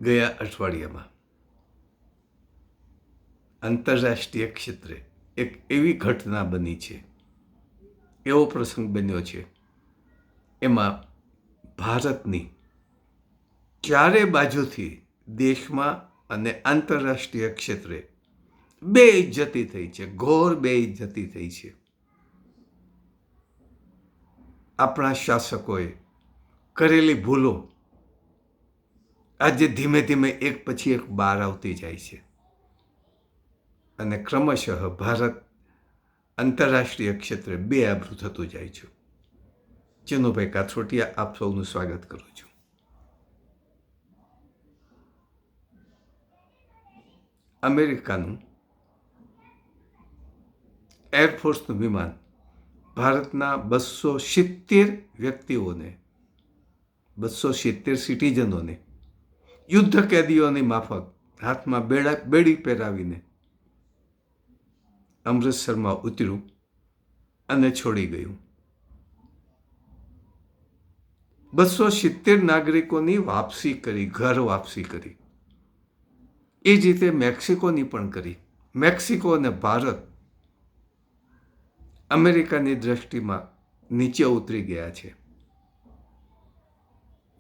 ગયા અઠવાડિયામાં આંતરરાષ્ટ્રીય ક્ષેત્રે એક એવી ઘટના બની છે, એવો પ્રસંગ બન્યો છે, એમાં ભારતની ચારે બાજુથી દેશમાં અને આંતરરાષ્ટ્રીય ક્ષેત્રે બેઇજ્જતી થઈ છે, ઘોર બેઇજ્જતી થઈ છે. આપણા શાસકોએ કરેલી ભૂલો આજે ધીમે ધીમે એક પછી એક બહાર આવતી જાય છે અને ક્રમશઃ ભારત આંતરરાષ્ટ્રીય ક્ષેત્રે બેઆબરૂ થતું જાય છે. ચિનુભાઈ કાથરોટિયા, આપ સૌનું સ્વાગત કરું છું. અમેરિકાનું એરફોર્સનું વિમાન ભારતના 270 વ્યક્તિઓને, 270 સિટીઝનોને યુદ્ધ કેદીઓની માફક હાથમાં બેડી પહેરાવીને અમૃતસરમાં ઉતર્યું અને છોડી ગયું. 270 નાગરિકોની વાપસી કરી, ઘર વાપસી કરી. એ જ રીતે મેક્સિકોની પણ કરી. મેક્સિકો અને ભારત અમેરિકાની દ્રષ્ટિમાં નીચે ઉતરી ગયા છે.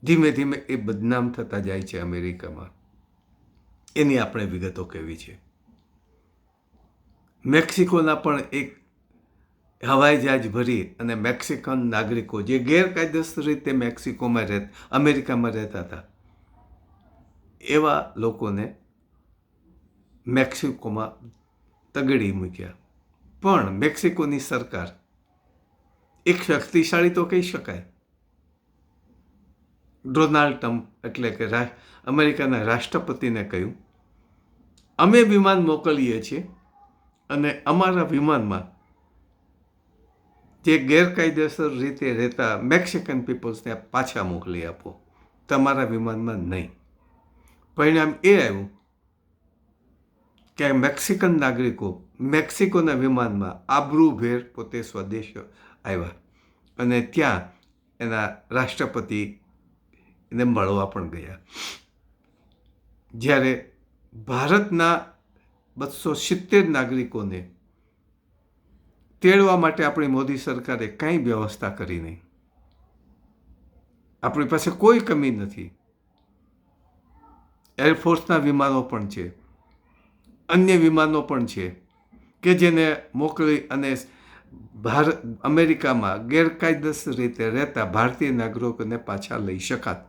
ધીમે ધીમે એ બદનામ થતા જાય છે અમેરિકામાં. એની આપણે વિગતો કહેવી છે. મેક્સિકોના પણ એક હવાઈ જહાજ ભરી અને મેક્સિકન નાગરિકો જે ગેરકાયદેસર રીતે અમેરિકામાં રહેતા હતા, એવા લોકોને મેક્સિકોમાં તગડી મૂક્યા. પણ મેક્સિકોની સરકાર એક શક્તિશાળી તો કહી શકાય. ડોનાલ્ડ ટ્રમ્પ એટલે કે અમેરિકાના રાષ્ટ્રપતિને કહ્યું, અમે વિમાન મોકલીએ છીએ અને અમારા વિમાનમાં જે ગેરકાયદેસર રીતે રહેતા મેક્સિકન પીપલ્સને પાછા મોકલી આપો, તમારા વિમાનમાં નહીં. પરિણામ એ આવ્યું કે મેક્સિકન નાગરિકો મેક્સિકોના વિમાનમાં આબરૂભેર પોતે સ્વદેશ આવ્યા અને ત્યાં એના રાષ્ટ્રપતિને મળવા પણ ગયા. જ્યારે ભારતના 270 નાગરિકોને તેડવા માટે આપણી મોદી સરકારે કંઈ વ્યવસ્થા કરી નહીં. આપણી પાસે કોઈ કમી નથી. એરફોર્સના વિમાનો પણ છે, અન્ય વિમાનો પણ છે કે જેને મોકલી અને અમેરિકામાં ગેરકાયદેસર રીતે રહેતા ભારતીય નાગરિકોને પાછા લઈ શકાત.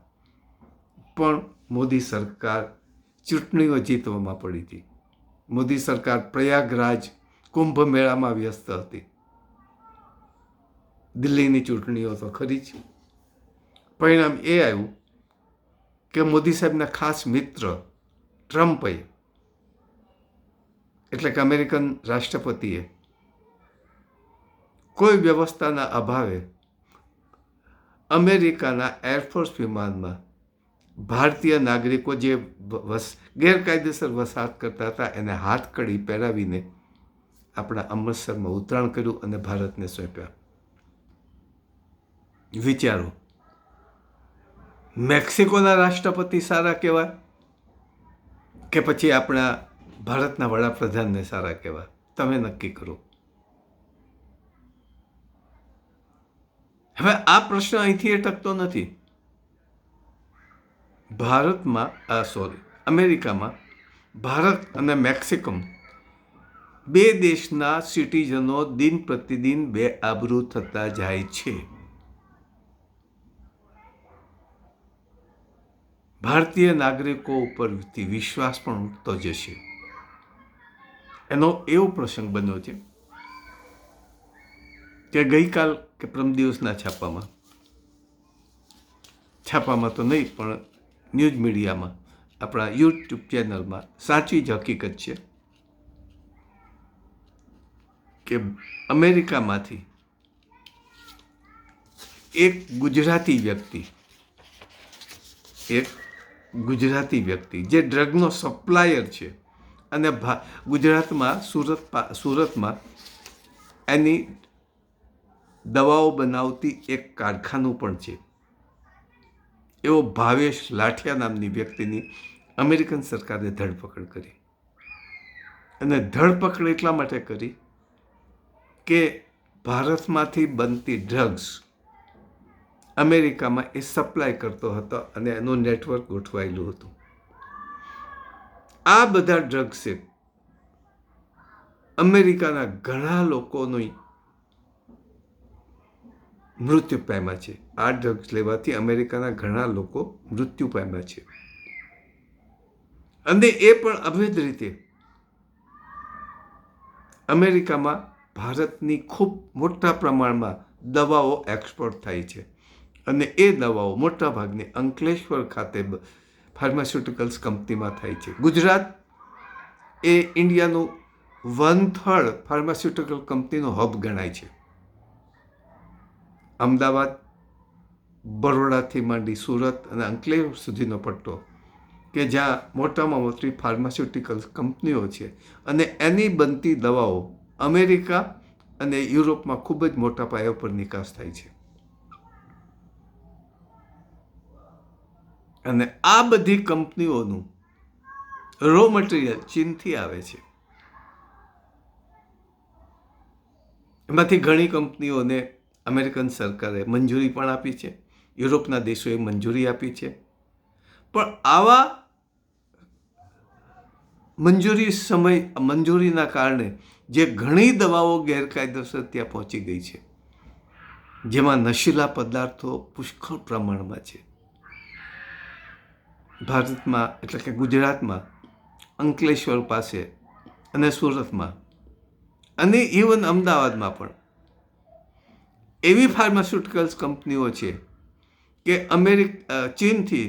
પણ મોદી સરકાર ચૂંટણીઓ જીતવામાં પડી હતી. મોદી સરકાર પ્રયાગરાજ કુંભ મેળામાં વ્યસ્ત હતી. દિલ્હીની ચૂંટણીઓ તો ખરી જ. પરિણામ એ આવ્યું કે મોદી સાહેબના ખાસ મિત્ર ટ્રમ્પે, એટલે કે અમેરિકન રાષ્ટ્રપતિએ કોઈ વ્યવસ્થાના અભાવે અમેરિકાના એરફોર્સ વિમાનમાં ભારતીય નાગરિકો જે ગેરકાયદેસર વસાહત કરતા હતા એને હાથકડી પહેરાવીને આપણા અમૃતસરમાં ઉતરાણ કર્યું અને ભારતને સોંપ્યા. વિચારો, મેક્સિકોના રાષ્ટ્રપતિ સારા કહેવાય કે પછી આપણા ભારતના વડાપ્રધાનને સારા કહેવાય? તમે નક્કી કરો. હવે આ પ્રશ્ન અહીંથી અટકતો નથી. અમેરિકામાં ભારત અને મેક્સિકો બે દેશના સિટીઝનો દિન પ્રતિદિન બેઆબરૂ થતા જાય છે. ભારતીય નાગરિકો ઉપરથી વિશ્વાસ પણ ઉઠતો જશે. એનો એવો પ્રસંગ બન્યો છે કે ગઈકાલ કે પરમ દિવસના છાપામાં તો નહીં, પણ ન્યૂઝ મીડિયામાં, આપણા યુટ્યુબ ચેનલમાં સાચી જ હકીકત છે કે અમેરિકામાંથી એક ગુજરાતી વ્યક્તિ જે ડ્રગનો સપ્લાયર છે અને ગુજરાતમાં સુરતમાં એની દવાઓ બનાવતી એક કારખાનું પણ છે, એવો ભાવેશ લાઠિયા નામની વ્યક્તિની અમેરિકન સરકારે ધરપકડ કરી. અને ધરપકડ એટલા માટે કરી કે ભારતમાંથી બનતી ડ્રગ્સ અમેરિકામાં એ સપ્લાય કરતો હતો અને એનું નેટવર્ક ગોઠવાયેલું હતું. આ બધા ડ્રગ્સે અમેરિકાના ઘણા લોકોનું મૃત્યુ પામ્યા છે. આ ડ્રગ્સ લેવાથી અમેરિકાના ઘણા લોકો મૃત્યુ પામ્યા છે. અને એ પણ અવૈધ રીતે અમેરિકામાં ભારતની ખૂબ મોટા પ્રમાણમાં દવાઓ એક્સપોર્ટ થાય છે. અને એ દવાઓ મોટાભાગની અંકલેશ્વર ખાતે ફાર્માસ્યુટિકલ્સ કંપનીમાં થાય છે. ગુજરાત એ ઇન્ડિયાનું 1/3 ફાર્માસ્યુટિકલ કંપનીનો હબ ગણાય છે. અમદાવાદ, બરોડાથી માંડી સુરત અને અંકલેશ્વર સુધીનો પટ્ટો કે જ્યાં મોટામાં મોટી ફાર્માસ્યુટિકલ્સ કંપનીઓ છે અને એની બનતી દવાઓ અમેરિકા અને યુરોપમાં ખૂબ જ મોટા પાયા પર નિકાસ થાય છે. અને આ બધી કંપનીઓનું રો મટીરિયલ ચીનથી આવે છે. એમાંથી ઘણી કંપનીઓને અમેરિકન સરકારે મંજૂરી પણ આપી છે, યુરોપના દેશોએ મંજૂરી આપી છે. પણ આવા મંજૂરીના કારણે જે ઘણી દવાઓ ગેરકાયદેસર ત્યાં પહોંચી ગઈ છે, જેમાં નશીલા પદાર્થો પુષ્કળ પ્રમાણમાં છે. ભારતમાં એટલે કે ગુજરાતમાં અંકલેશ્વર પાસે અને સુરતમાં અને ઇવન અમદાવાદમાં પણ એવી ફાર્માસ્યુટિકલ્સ કંપનીઓ છે કે ચીનથી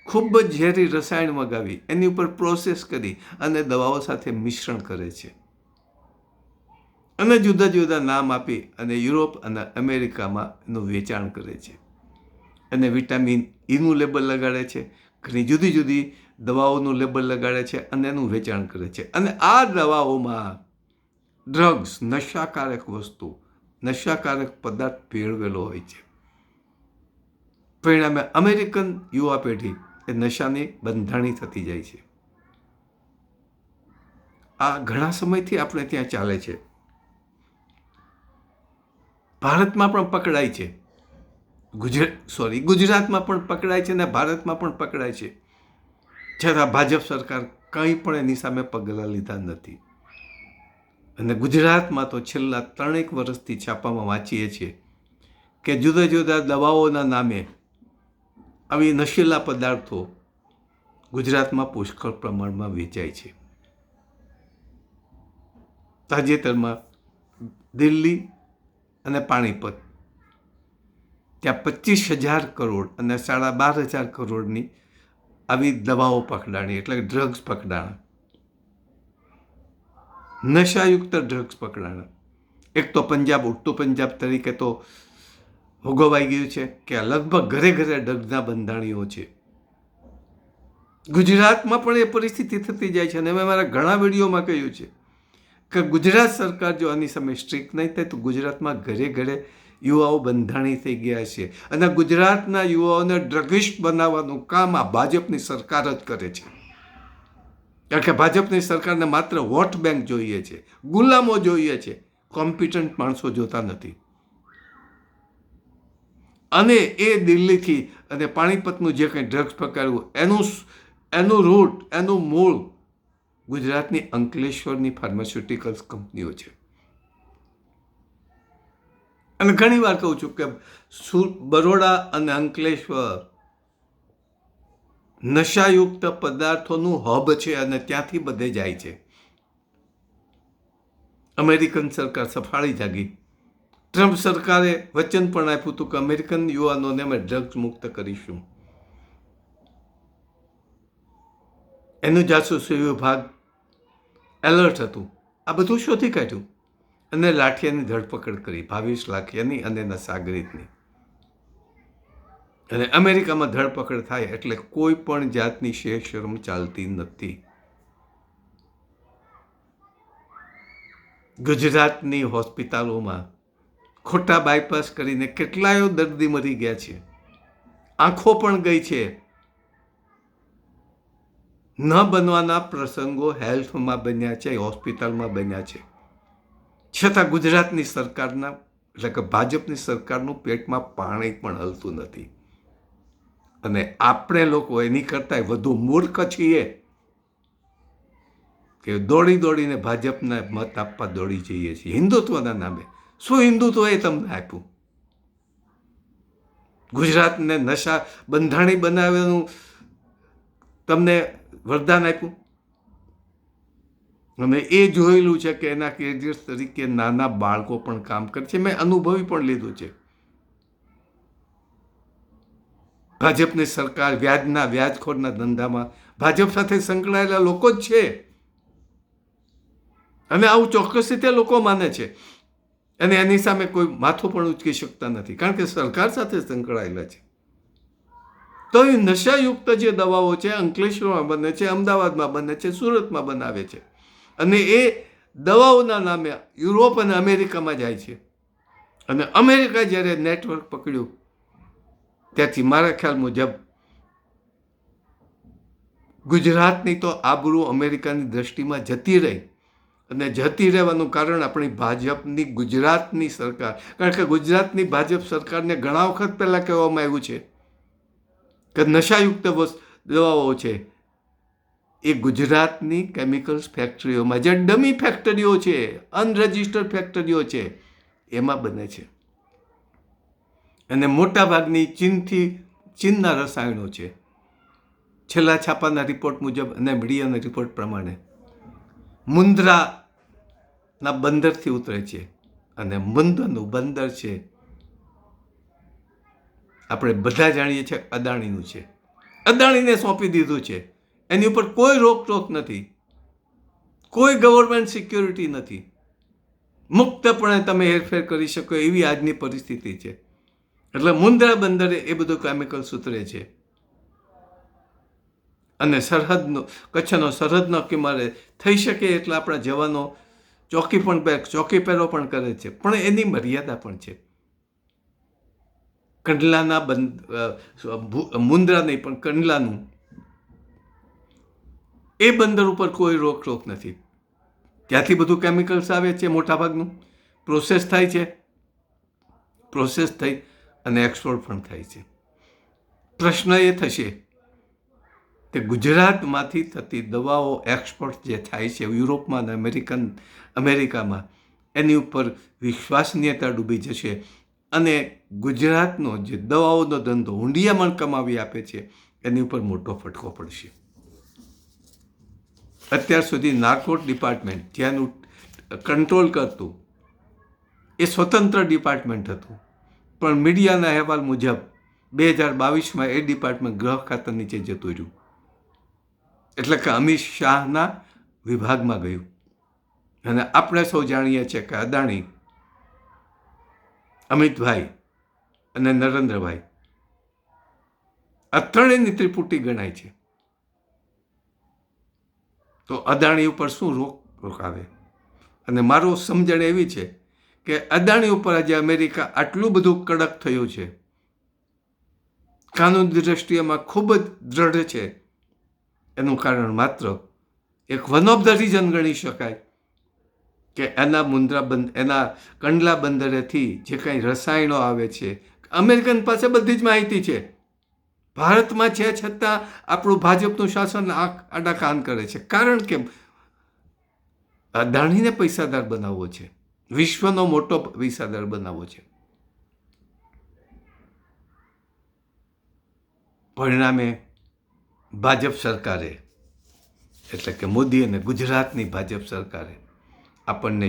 ખૂબ જ ઝેરી રસાયણ મગાવી એની ઉપર પ્રોસેસ કરી અને દવાઓ સાથે મિશ્રણ કરે છે અને જુદા જુદા નામ આપી અને યુરોપ અને અમેરિકામાં એનું વેચાણ કરે છે. અને વિટામિન ઈનું લેબલ લગાડે છે, ઘણી જુદી જુદી દવાઓનું લેબલ લગાડે છે અને એનું વેચાણ કરે છે. અને આ દવાઓમાં ડ્રગ્સ, નશાકારક વસ્તુ, નશાકારક પદાર્થ ભેળવેલો હોય છે. પરિણામે અમેરિકન યુવા પેઢી એ નશાની બંધાણી થતી જાય છે. આ ઘણા સમયથી આપણે ત્યાં ચાલે છે. ભારતમાં પણ પકડાય છે, ગુજરાતમાં પણ પકડાય છે અને ભારતમાં પણ પકડાય છે. છતાં ભાજપ સરકાર કંઈ પણ એની સામે પગલાં લીધા નથી. અને ગુજરાતમાં તો છેલ્લા 3 વર્ષથી છાપામાં વાંચીએ છીએ કે જુદા જુદા દવાઓના નામે આવી નશીલા પદાર્થો ગુજરાતમાં પુષ્કળ પ્રમાણમાં વેચાય છે. તાજેતરમાં દિલ્હી અને પાણીપત ત્યાં 25,000 કરોડ અને 12,500 કરોડની આવી દવાઓ પકડાણી, એટલે ડ્રગ્સ પકડાણા, નશાયુક્ત ડ્રગ્સ પકડાણા. એક તો પંજાબ, ઉત્તર પંજાબ તરીકે તો ભોગવાઈ ગયું છે કે લગભગ ઘરે ઘરે ડ્રગ્સના બંધાણીઓ છે. ગુજરાતમાં પણ એ પરિસ્થિતિ થતી જાય છે. અને મેં મારા ઘણા વિડીયોમાં કહ્યું છે કે ગુજરાત સરકાર જો આની સામે સ્ટ્રિક્ટ નહીં થાય તો ગુજરાતમાં ઘરે ઘરે યુવાઓ બંધાણી થઈ ગયા છે. અને ગુજરાતના યુવાઓને ડ્રગિસ્ટ બનાવવાનું કામ આ ભાજપની સરકાર જ કરે છે. કારણ કે ભાજપની સરકારને માત્ર વોટ બેંક જોઈએ છે, ગુલામો જોઈએ છે, કોમ્પિટન્ટ માણસો જોતા નથી. અને એ દિલ્હીથી અને પાણીપતનું જે કંઈ ડ્રગ્સ પકડવું એનું રૂટ, એનું મૂળ ગુજરાતની અંકલેશ્વરની ફાર્માસ્યુટિકલ્સ કંપનીઓ છે. અને ઘણી વાર કહું છું કે બરોડા અને અંકલેશ્વર નશાયુક્ત પદાર્થોનું હબ છે અને ત્યાંથી બધે જાય છે. અમેરિકન સરકાર સફાળી જાગી. ટ્રમ્પ સરકારે વચન પણ આપ્યું હતું કે અમેરિકન યુવાનોને અમે ડ્રગ્સ મુક્ત કરીશું. એનું જાસૂસી વિભાગ એલર્ટ હતું. આ બધું શોધી કાઢ્યું અને લાઠિયાની ધરપકડ કરી, 22 લાઠિયાની અને એના સાગરીતની. અને અમેરિકામાં ધરપકડ થાય એટલે કોઈ પણ જાતની શરમ ચાલતી નથી. ગુજરાતની હોસ્પિટલોમાં ખોટા બાયપાસ કરીને કેટલાયો દર્દી મરી ગયા છે, આંખો પણ ગઈ છે. ન બનવાના પ્રસંગો હેલ્થમાં બન્યા છે, હોસ્પિટલમાં બન્યા છે. છતાં ગુજરાતની સરકારના એટલે કે ભાજપની સરકારનું પેટમાં પાણી પણ હલતું નથી. અને આપણે લોકો એની કરતાં વધુ મૂર્ખ છીએ કે દોડીને ભાજપને મત આપવા દોડી જઈએ છીએ હિન્દુત્વના નામે. શું હિન્દુત્વ એ તમને આપ્યું? ગુજરાતને નશા બંધાણી બનાવવાનું તમને વરદાન આપ્યું? અને એ જોયેલું છે કે એના કેરિયર્સ તરીકે નાના બાળકો પણ કામ કરે છે. મેં અનુભવી પણ લીધું છે. ભાજપની સરકાર વ્યાજખોરના ધંધામાં ભાજપ સાથે સંકળાયેલા લોકો જ છે. અને આવું ચોક્કસ રીતે લોકો માને છે. અને એની સામે કોઈ માથું પણ ઉચકી શકતા નથી, કારણ કે સરકાર સાથે સંકળાયેલા છે. તો એ નશાયુક્ત જે દવાઓ છે અંકલેશ્વરમાં બને છે, અમદાવાદમાં બને છે, સુરતમાં બનાવે છે. અને એ દવાઓના નામે યુરોપ અને અમેરિકામાં જાય છે. અને અમેરિકા જ્યારે નેટવર્ક પકડ્યું ત્યાંથી મારા ખ્યાલ મુજબ ગુજરાતની તો આબરૂ અમેરિકાની દ્રષ્ટિમાં જતી રહી. અને જતી રહેવાનું કારણ આપણી ભાજપની ગુજરાતની સરકાર. કારણ કે ગુજરાતની ભાજપ સરકારને ઘણા વખત પહેલાં કહેવામાં આવ્યું છે કે નશાયુક્ત દવાઓ છે એ ગુજરાતની કેમિકલ્સ ફેક્ટરીઓમાં, જે ડમી ફેક્ટરીઓ છે, અનરજિસ્ટર્ડ ફેક્ટરીઓ છે, એમાં બને છે. અને મોટાભાગની ચીનના રસાયણો છે. છેલ્લા છાપાના રિપોર્ટ મુજબ અને મીડિયાના રિપોર્ટ પ્રમાણે મુન્દ્રાના બંદરથી ઉતરે છે. અને મુન્દ્રનું બંદર છે આપણે બધા જાણીએ છીએ અદાણીનું છે. અદાણીને સોંપી દીધું છે. એની ઉપર કોઈ રોકટોક નથી, કોઈ ગવર્મેન્ટ સિક્યોરિટી નથી. મુક્તપણે તમે હેરફેર કરી શકો એવી આજની પરિસ્થિતિ છે. એટલે મુન્દ્રા બંદરે એ બધું કેમિકલ્સ ઉતરે છે. અને કચ્છનો સરહદનો કિનારે થઈ શકે એટલે આપણા જવાનો ચોકી પહેરો પણ કરે છે. પણ એની મર્યાદા પણ છે. કંડલાના મુન્દ્રા નહીં પણ કંડલાનું એ બંદર ઉપર કોઈ રોકટોક નથી. ત્યાંથી બધું કેમિકલ્સ આવે છે, મોટાભાગનું પ્રોસેસ થાય છે, પ્રોસેસ થઈ અને એક્સપોર્ટ પણ થાય છે. પ્રશ્ન એ થશે કે ગુજરાતમાંથી થતી દવાઓ એક્સપોર્ટ જે થાય છે યુરોપમાં અને અમેરિકામાં, એની ઉપર વિશ્વસનીયતા ડૂબી જશે. અને ગુજરાતનો જે દવાઓનો ધંધો હુંડિયામણ કમાવી આપે છે એની ઉપર મોટો ફટકો પડશે. અત્યાર સુધી નાર્કોટિક ડિપાર્ટમેન્ટ જેનું કંટ્રોલ કરતું એ સ્વતંત્ર ડિપાર્ટમેન્ટ હતું. પણ મીડિયાના અહેવાલ મુજબ 2022માં એ ડિપાર્ટમેન્ટ ગૃહ ખાતા નીચે જતું રહ્યું. એટલે કે અમિત શાહના વિભાગમાં ગયું. અને આપણે સૌ જાણીએ છીએ કે અદાણી, અમિતભાઈ અને નરેન્દ્રભાઈ આ ત્રણેયની ત્રિપુટી ગણાય છે. તો અદાણી ઉપર શું રોક આવે? અને મારું સમજણ એવી છે કે અદાણી ઉપર આજે અમેરિકા આટલું બધું કડક થયું છે, કાનૂન દ્રષ્ટિએમાં ખૂબ જ દ્રઢ છે. એનું કારણ માત્ર એક વન ઓફ ધ રીઝન ગણી શકાય કે એના કંડલા બંદરેથી જે કંઈ રસાયણો આવે છે, અમેરિકન પાસે બધી જ માહિતી છે. ભારતમાં છે છતાં આપણું ભાજપનું શાસન આડા કાન કરે છે. કારણ કે અદાણીને પૈસાદાર બનાવવો છે, વિશ્વનો મોટો પૈસાદાર બનાવવો છે. પરિણામે ભાજપ સરકારે એટલે કે મોદી અને ગુજરાતની ભાજપ સરકારે આપણને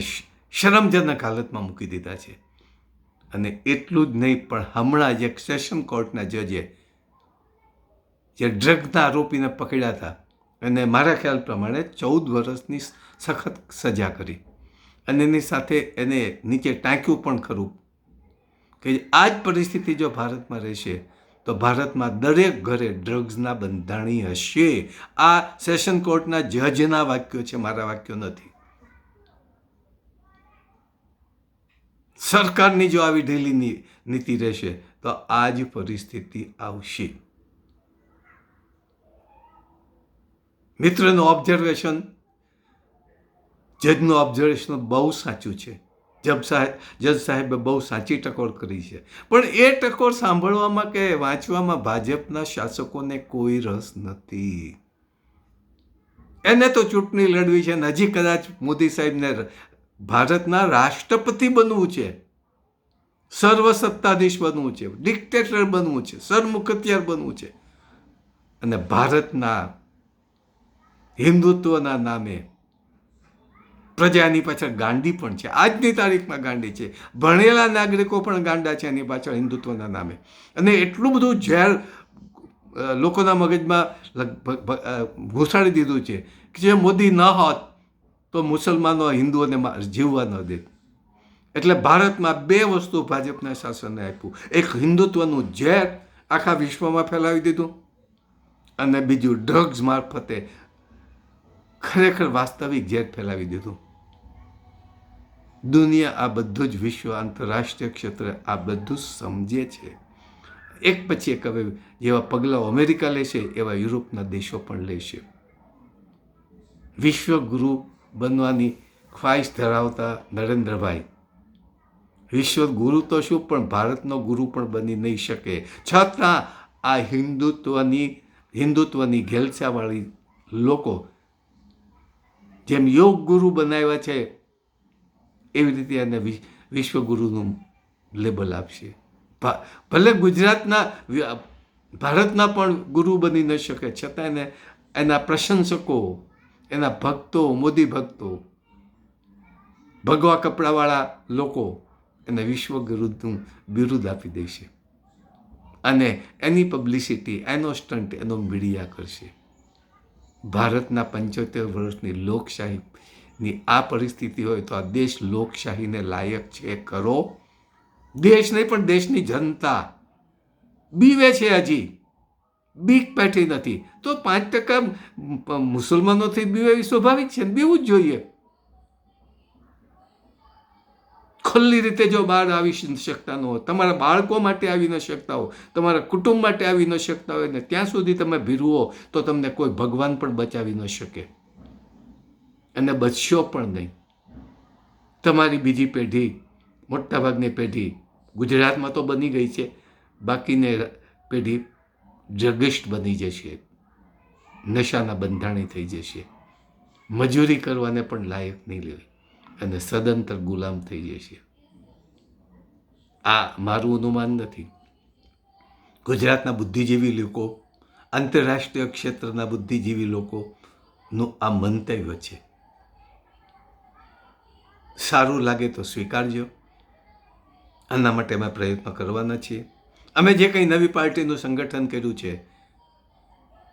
શરમજનક હાલતમાં મૂકી દીધા છે. અને એટલું જ નહીં, પણ હમણાં જ એક સેશન કોર્ટના જજે જે ડ્રગના આરોપીને પકડ્યા હતા અને મારા ખ્યાલ પ્રમાણે 14 વર્ષની સખત સજા કરી. અને એની સાથે એને નીચે ટાંક્યું પણ ખરું કે આ જ પરિસ્થિતિ જો ભારતમાં રહેશે તો ભારતમાં દરેક ઘરે ડ્રગ્સના બંધાણી હશે. આ સેશન કોર્ટના જજના વાક્યો છે, મારા વાક્યો નથી. સરકારની જો આવી ઢીલી નીતિ રહેશે તો આ જ પરિસ્થિતિ આવશે. મિત્રનું ઓબ્ઝર્વેશન, જજનું ઓબ્ઝર્વેશન બહુ સાચું છે. જજ સાહેબે બહુ સાચી ટકોર કરી છે. પણ એ ટકોર સાંભળવામાં કે વાંચવામાં ભાજપના શાસકોને કોઈ રસ નથી. એને તો ચૂંટણી લડવી છે અને હજી કદાચ મોદી સાહેબને ભારતના રાષ્ટ્રપતિ બનવું છે, સર્વસત્તાધીશ બનવું છે, ડિક્ટેટર બનવું છે, સરમુખત્યાર બનવું છે. અને ભારતના હિન્દુત્વના નામે પ્રજાની પાછળ ગાંડી પણ છે. આજની તારીખમાં ગાંડી છે. ભણેલા નાગરિકો પણ ગાંડા છે એની પાછળ હિન્દુત્વના નામે. અને એટલું બધું ઝેર લોકોના મગજમાં ઘુસાડી દીધું છે કે જે મોદી ન હોત તો મુસલમાનો હિન્દુઓને જીવવા ન દે. એટલે ભારતમાં બે વસ્તુ ભાજપના શાસનને આપ્યું. એક હિન્દુત્વનું ઝેર આખા વિશ્વમાં ફેલાવી દીધું, અને બીજું ડ્રગ્સ મારફતે ખરેખર વાસ્તવિક ઝેર ફેલાવી દીધું. દુનિયા આ બધું જ વિશ્વ આંતરરાષ્ટ્રીય ક્ષેત્રે આ બધું સમજે છે. એક પછી એક હવે જેવા પગલાં અમેરિકા લેશે એવા યુરોપના દેશો પણ લેશે. વિશ્વગુરુ બનવાની ખ્વાહિશ ધરાવતા નરેન્દ્રભાઈ વિશ્વગુરુ તો શું પણ ભારતનો ગુરુ પણ બની નહીં શકે. છતાં આ હિન્દુત્વની ઘેલછાવાળી લોકો જેમ યોગ ગુરુ બનાવ્યા છે એવી રીતે એને વિશ્વગુરુનું લેબલ આપશે. ભલે ગુજરાતના ભારતના પણ ગુરુ બની ન શકે, છતાં એને એના પ્રશંસકો, એના ભક્તો, મોદી ભક્તો, ભગવા કપડાવાળા લોકો એને વિશ્વગુરુનું બિરુદ આપી દેશે. અને એની પબ્લિસિટી, એનો સ્ટન્ટ, એનો મીડિયા કરશે. ભારતના 75 વર્ષની લોકશાહીની આ પરિસ્થિતિ હોય તો આ દેશ લોકશાહીને લાયક છે ખરો? દેશ નહીં પણ દેશની જનતા બીવે છે. હજી બીક પેઠી નથી તો 5% મુસલમાનોથી બીવે એવી સ્વાભાવિક છે, બીવું જ જોઈએ. ખુલ્લી રીતે જો બહાર આવી શકતા ન હોય, તમારા બાળકો માટે આવી ન શકતા હો, તમારા કુટુંબ માટે આવી ન શકતા હોય ને ત્યાં સુધી તમે ભીરુઓ તો તમને કોઈ ભગવાન પણ બચાવી ન શકે, અને બચશો પણ નહીં. તમારી બીજી પેઢી, મોટાભાગની પેઢી ગુજરાતમાં તો બની ગઈ છે, બાકીની પેઢી ડ્રગિસ્ટ બની જશે, નશાના બંધાણી થઈ જશે, મજૂરી કરવાને પણ લાયક નહીં લેવી અને સદંતર ગુલામ થઈ જશે. આ મારું અનુમાન નથી. ગુજરાતના બુદ્ધિજીવી લોકો, આંતરરાષ્ટ્રીય ક્ષેત્રના બુદ્ધિજીવી લોકોનું આ મંતવ્ય છે. સારું લાગે તો સ્વીકારજો. આના માટે અમે પ્રયત્ન કરવાના છીએ. અમે જે કંઈ નવી પાર્ટીનું સંગઠન કર્યું છે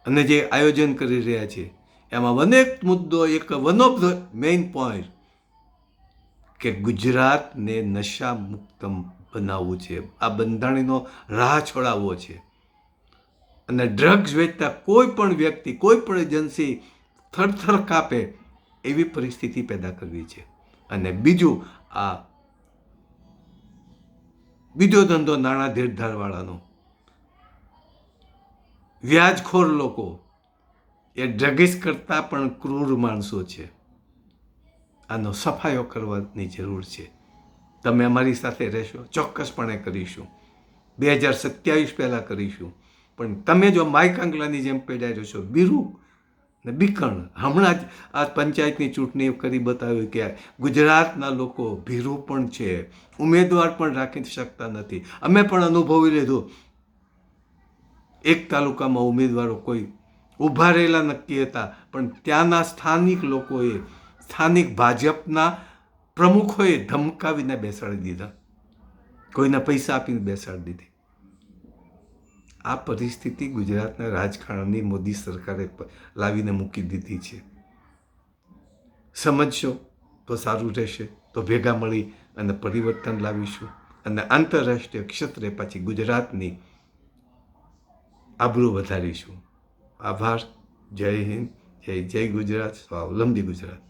અને જે આયોજન કરી રહ્યા છીએ એમાં અનેક મુદ્દો, એક one of the main point કે ગુજરાતને નશા મુક્ત બનાવવું છે. આ બંધારણીનો રાહ છોડાવવો છે અને ડ્રગ્સ વેચતા કોઈ પણ વ્યક્તિ, કોઈ પણ એજન્સી થરથર કાપે એવી પરિસ્થિતિ પેદા કરવી છે. અને બીજો ધંધો નાણાં ધીરધારવાળાનો, વ્યાજખોર લોકો એ ડ્રગિસ કરતાં પણ ક્રૂર માણસો છે. આનો સફાયો કરવાની જરૂર છે. તમે અમારી સાથે રહેશો, ચોક્કસપણે કરીશું. 2027 પહેલાં કરીશું. પણ તમે જો માય કાંગલાની જેમ પેડાઈ રહેશો, બીરું ને બીકણ, હમણાં જ આ પંચાયતની ચૂંટણી કરી બતાવ્યું કે ગુજરાતના લોકો ભીરું પણ છે, ઉમેદવાર પણ રાખી શકતા નથી. અમે પણ અનુભવી લીધું. એક તાલુકામાં ઉમેદવારો કોઈ ઊભા રહેલા નક્કી હતા, પણ ત્યાંના સ્થાનિક લોકોએ, સ્થાનિક ભાજપના પ્રમુખોએ ધમકાવીને બેસાડી દીધા, કોઈના પૈસા આપીને બેસાડી દીધી. આ પરિસ્થિતિ ગુજરાતના રાજકારણની મોદી સરકારે લાવીને મૂકી દીધી છે. સમજશો તો સારું રહેશે, તો ભેગા મળી અને પરિવર્તન લાવીશું અને આંતરરાષ્ટ્રીય ક્ષેત્રે પાછી ગુજરાતની આબરૂ વધારીશું. આભાર. જય હિન્દ, જય ગુજરાત, સ્વાવલંબી ગુજરાત.